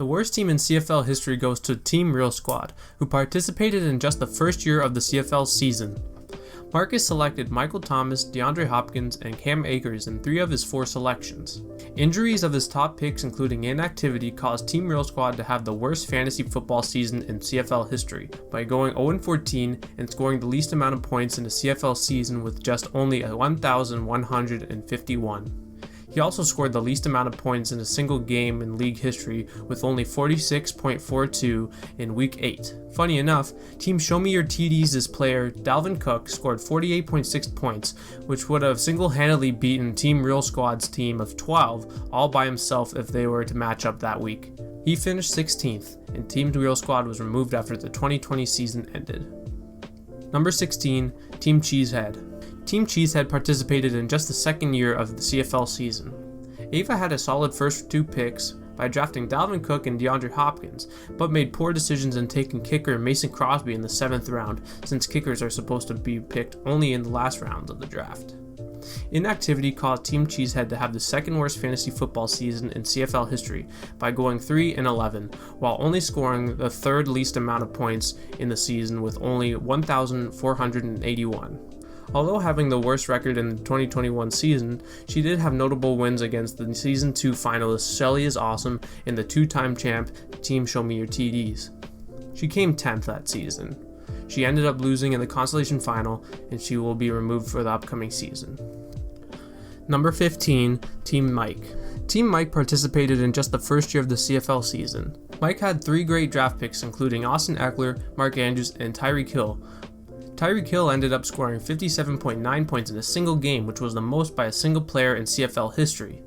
The worst team in CFL history goes to Team Real Squad, who participated in just the first year of the CFL season. Marcus selected Michael Thomas, DeAndre Hopkins, and Cam Akers in 3 of his 4 selections. Injuries of his top picks, including inactivity, caused Team Real Squad to have the worst fantasy football season in CFL history by going 0-14 and scoring the least amount of points in a CFL season with just only 1,151. He also scored the least amount of points in a single game in league history with only 46.42 in Week 8. Funny enough, Team Show Me Your TD's player Dalvin Cook scored 48.6 points, which would have single-handedly beaten Team Real Squad's team of 12 all by himself if they were to match up that week. He finished 16th, and Team Real Squad was removed after the 2020 season ended. Number 16, Team Cheesehead. Team Cheesehead participated in just the second year of the CFL season. Ava had a solid first 2 picks by drafting Dalvin Cook and DeAndre Hopkins, but made poor decisions in taking kicker Mason Crosby in the 7th round, since kickers are supposed to be picked only in the last rounds of the draft. Inactivity caused Team Cheesehead to have the second worst fantasy football season in CFL history by going 3-11, while only scoring the 3rd least amount of points in the season with only 1,481. Although having the worst record in the 2021 season, she did have notable wins against the Season 2 finalist Shelly is Awesome and the 2-time champ Team Show Me Your TDs. She came 10th that season. She ended up losing in the consolation final, and she will be removed for the upcoming season. Number 15, Team Mike. Team Mike participated in just the first year of the CFL season. Mike had 3 great draft picks, including Austin Eckler, Mark Andrews, and Tyreek Hill. Tyreek Hill ended up scoring 57.9 points in a single game, which was the most by a single player in CFL history.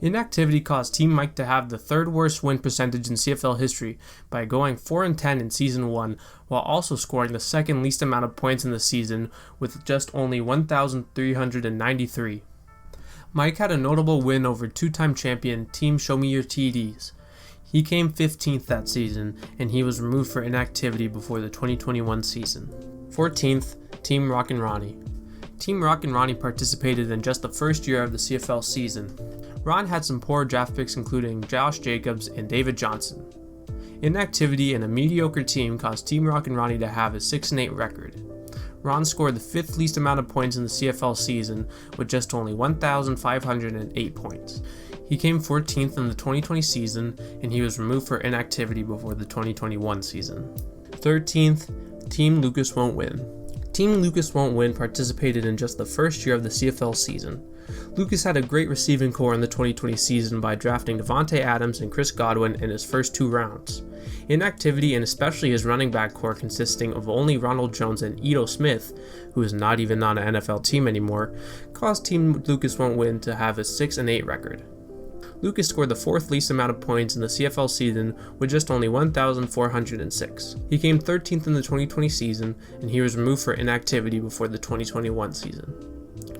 Inactivity caused Team Mike to have the 3rd worst win percentage in CFL history by going 4-10 in Season 1, while also scoring the 2nd least amount of points in the season with just only 1,393. Mike had a notable win over 2-time champion Team Show Me Your TDs. He came 15th that season, and he was removed for inactivity before the 2021 season. 14th, Team Rockin' Ronnie. Team Rockin' Ronnie participated in just the first year of the CFL season. Ron had some poor draft picks, including Josh Jacobs and David Johnson. Inactivity and a mediocre team caused Team Rockin' Ronnie to have a 6-8 record. Ron scored the 5th least amount of points in the CFL season with just only 1,508 points. He came 14th in the 2020 season, and he was removed for inactivity before the 2021 season. 13th, Team Lucas Won't Win. Team Lucas Won't Win participated in just the first year of the CFL season. Lucas had a great receiving core in the 2020 season by drafting Devontae Adams and Chris Godwin in his first 2 rounds. Inactivity, and especially his running back core consisting of only Ronald Jones and Ito Smith, who is not even on an NFL team anymore, caused Team Lucas Won't Win to have a 6-8 record. Lucas scored the 4th least amount of points in the CFL season with just only 1,406. He came 13th in the 2020 season, and he was removed for inactivity before the 2021 season.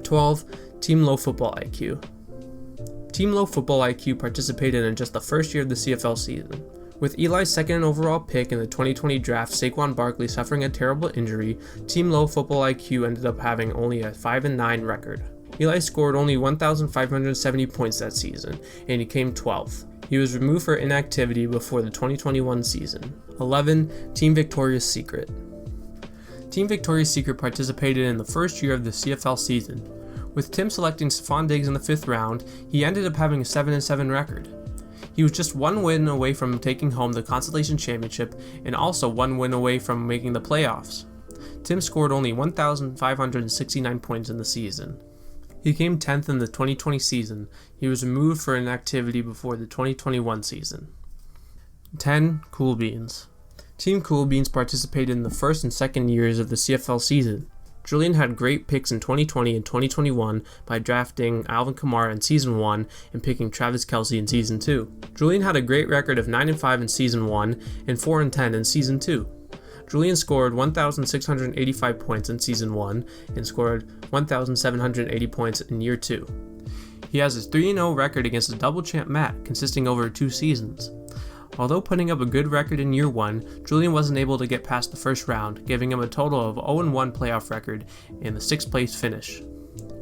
12. Team Low Football IQ. Team Low Football IQ participated in just the first year of the CFL season. With Eli's 2nd overall pick in the 2020 draft, Saquon Barkley, suffering a terrible injury, Team Low Football IQ ended up having only a 5-9 record. Eli scored only 1,570 points that season, and he came 12th. He was removed for inactivity before the 2021 season. 11. Team Victoria's Secret. Team Victoria's Secret participated in the first year of the CFL season. With Tim selecting Stephon Diggs in the 5th round, he ended up having a 7-7 record. He was just 1 win away from taking home the Consolation Championship and also 1 win away from making the playoffs. Tim scored only 1,569 points in the season. He came 10th in the 2020 season. He was removed for inactivity before the 2021 season. 10. Cool Beans. Team Cool Beans participated in the first and second years of the CFL season. Julian had great picks in 2020 and 2021 by drafting Alvin Kamara in Season 1 and picking Travis Kelce in Season 2. Julian had a great record of 9-5 in Season 1 and 4-10 in Season 2. Julian scored 1,685 points in Season 1 and scored 1,780 points in Year 2. He has a 3-0 record against the double champ Matt, consisting over 2 seasons. Although putting up a good record in Year 1, Julian wasn't able to get past the first round, giving him a total of 0-1 playoff record and the 6th place finish.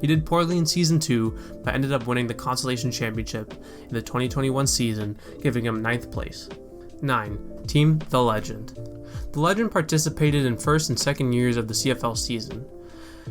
He did poorly in Season 2, but ended up winning the Consolation Championship in the 2021 season, giving him 9th place. 9. Team The Legend. The Legend participated in first and second years of the CFL season.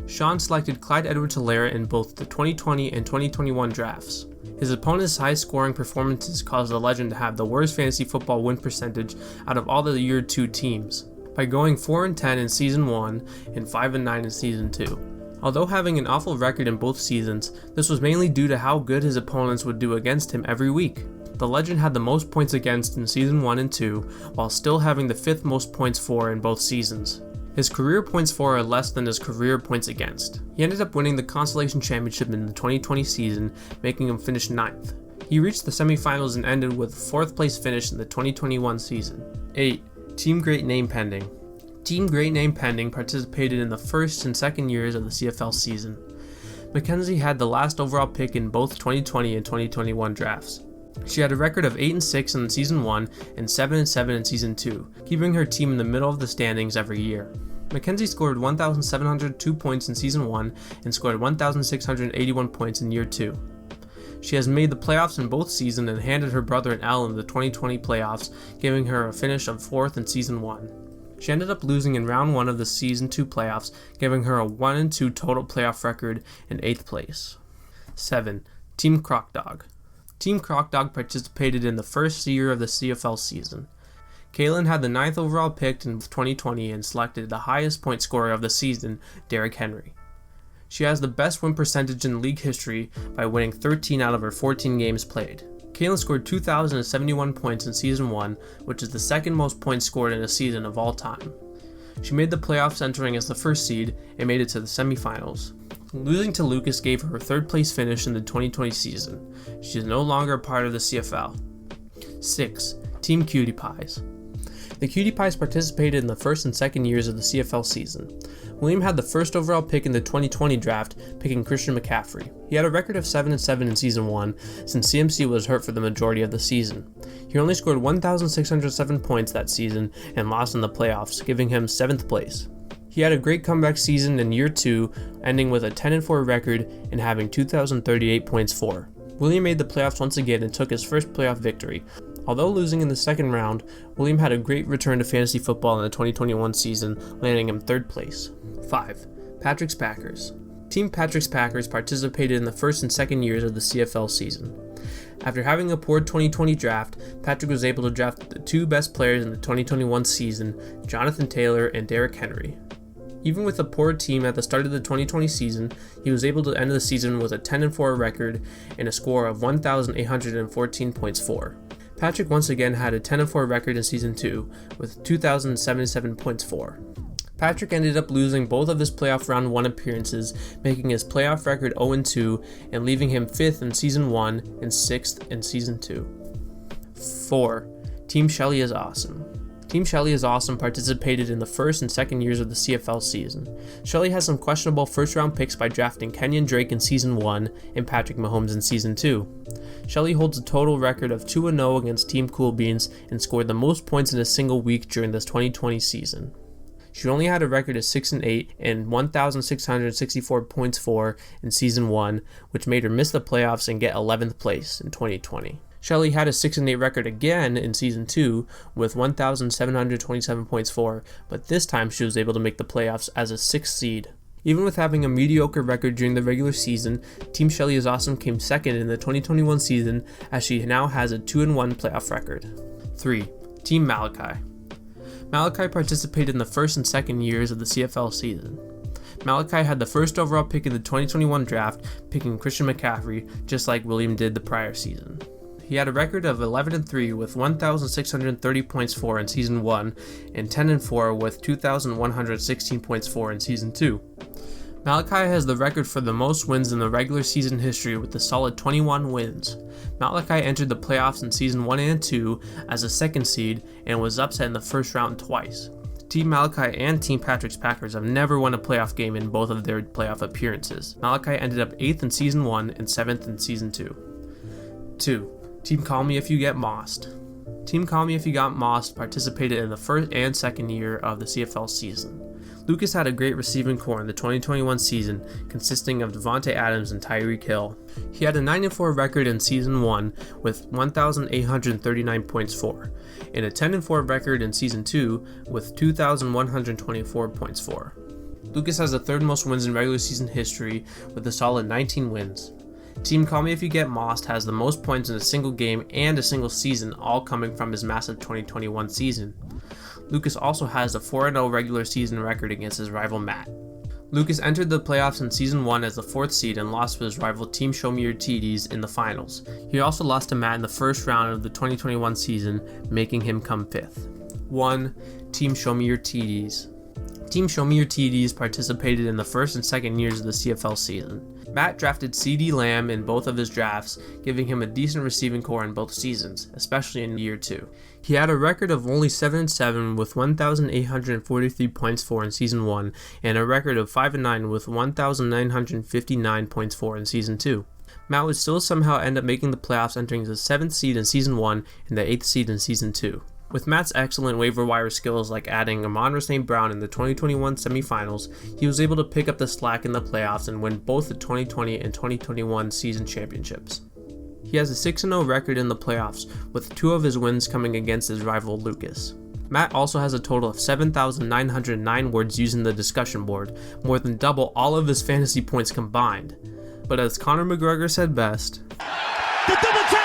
Sean selected Clyde Edwards-Helaire in both the 2020 and 2021 drafts. His opponent's high-scoring performances caused the Legend to have the worst fantasy football win percentage out of all the Year 2 teams, by going 4-10 in Season 1 and 5-9 in Season 2. Although having an awful record in both seasons, this was mainly due to how good his opponents would do against him every week. The Legend had the most points against in Season 1 and 2, while still having the 5th most points for in both seasons. His career points for are less than his career points against. He ended up winning the Consolation Championship in the 2020 season, making him finish 9th. He reached the semifinals and ended with a 4th place finish in the 2021 season. 8. Team Great Name Pending. Team Great Name Pending participated in the first and second years of the CFL season. Mackenzie had the last overall pick in both 2020 and 2021 drafts. She had a record of 8-6 in Season 1 and 7-7 in Season 2, keeping her team in the middle of the standings every year. Mackenzie scored 1,702 points in Season 1 and scored 1,681 points in Year 2. She has made the playoffs in both seasons and handed her brother an L in the 2020 playoffs, giving her a finish of 4th in Season 1. She ended up losing in Round 1 of the Season 2 playoffs, giving her a 1-2 total playoff record and 8th place. 7. Team Croc Dog. Team Croc Dog participated in the first year of the CFL season. Kaylin had the 9th overall pick in 2020 and selected the highest point scorer of the season, Derrick Henry. She has the best win percentage in league history by winning 13 out of her 14 games played. Kaylin scored 2,071 points in Season 1, which is the second most points scored in a season of all time. She made the playoffs entering as the first seed and made it to the semifinals. Losing to Lucas gave her 3rd place finish in the 2020 season. She is no longer a part of the CFL. 6. Team Cutie Pies. The Cutie Pies participated in the first and second years of the CFL season. William had the 1st overall pick in the 2020 draft, picking Christian McCaffrey. He had a record of 7-7 in Season 1, since CMC was hurt for the majority of the season. He only scored 1,607 points that season and lost in the playoffs, giving him 7th place. He had a great comeback season in Year 2, ending with a 10-4 record and having 2,038 points for. William made the playoffs once again and took his first playoff victory. Although losing in the second round, William had a great return to fantasy football in the 2021 season, landing him 3rd place. 5. Patrick's Packers. Team Patrick's Packers participated in the first and second years of the CFL season. After having a poor 2020 draft, Patrick was able to draft the 2 best players in the 2021 season, Jonathan Taylor and Derrick Henry. Even with a poor team at the start of the 2020 season, he was able to end the season with a 10-4 record and a score of 1,814 points for. Patrick once again had a 10-4 record in Season 2, with 2,077 points for. Patrick ended up losing both of his playoff Round 1 appearances, making his playoff record 0-2 and leaving him 5th in Season 1 and 6th in Season 2. 4. Team Shelly is Awesome. Team Shelly is Awesome participated in the first and second years of the CFL season. Shelly has some questionable first-round picks by drafting Kenyon Drake in Season 1 and Patrick Mahomes in Season 2. Shelly holds a total record of 2-0 against Team Cool Beans and scored the most points in a single week during this 2020 season. She only had a record of 6-8 and 1,664 points for in Season 1, which made her miss the playoffs and get 11th place in 2020. Shelly had a 6-8 record again in Season 2 with 1,727 points for, but this time she was able to make the playoffs as a 6th seed. Even with having a mediocre record during the regular season, Team Shelly is Awesome came 2nd in the 2021 season as she now has a 2-1 playoff record. 3. Team Malachi. Malachi participated in the first and second years of the CFL season. Malachi had the 1st overall pick in the 2021 draft, picking Christian McCaffrey, just like William did the prior season. He had a record of 11-3 with 1,630 points for in Season 1 and 10-4 with 2,116 points for in Season 2. Malachi has the record for the most wins in the regular season history with a solid 21 wins. Malachi entered the playoffs in Season 1 and 2 as a 2nd seed and was upset in the first round twice. Team Malachi and Team Patrick's Packers have never won a playoff game in both of their playoff appearances. Malachi ended up 8th in Season 1 and 7th in Season 2. 2. Team Call Me If You Get Mossed. Team Call Me If You Got Mossed participated in the first and second year of the CFL season. Lucas had a great receiving core in the 2021 season, consisting of Devontae Adams and Tyreek Hill. He had a 9-4 record in Season 1 with 1,839 points for, and a 10-4 record in Season 2 with 2,124 points for. Lucas has the third most wins in regular season history with a solid 19 wins. Team Call Me If You Get Mossed has the most points in a single game and a single season, all coming from his massive 2021 season. Lucas also has a 4-0 regular season record against his rival Matt. Lucas entered the playoffs in Season 1 as the 4th seed and lost to his rival Team Show Me Your TDs in the finals. He also lost to Matt in the first round of the 2021 season, making him come 5th. 1. Team Show Me Your TDs. Team Show Me Your TDs participated in the first and second years of the CFL season. Matt drafted CeeDee Lamb in both of his drafts, giving him a decent receiving core in both seasons, especially in year 2. He had a record of only 7-7 with 1,843 points for in Season 1, and a record of 5-9 with 1,959 points for in Season 2. Matt would still somehow end up making the playoffs, entering the 7th seed in Season 1 and the 8th seed in Season 2. With Matt's excellent waiver wire skills like adding Amon-Ra St. Brown in the 2021 semifinals, he was able to pick up the slack in the playoffs and win both the 2020 and 2021 season championships. He has a 6-0 record in the playoffs, with 2 of his wins coming against his rival Lucas. Matt also has a total of 7,909 words using the discussion board, more than double all of his fantasy points combined. But as Conor McGregor said best, the double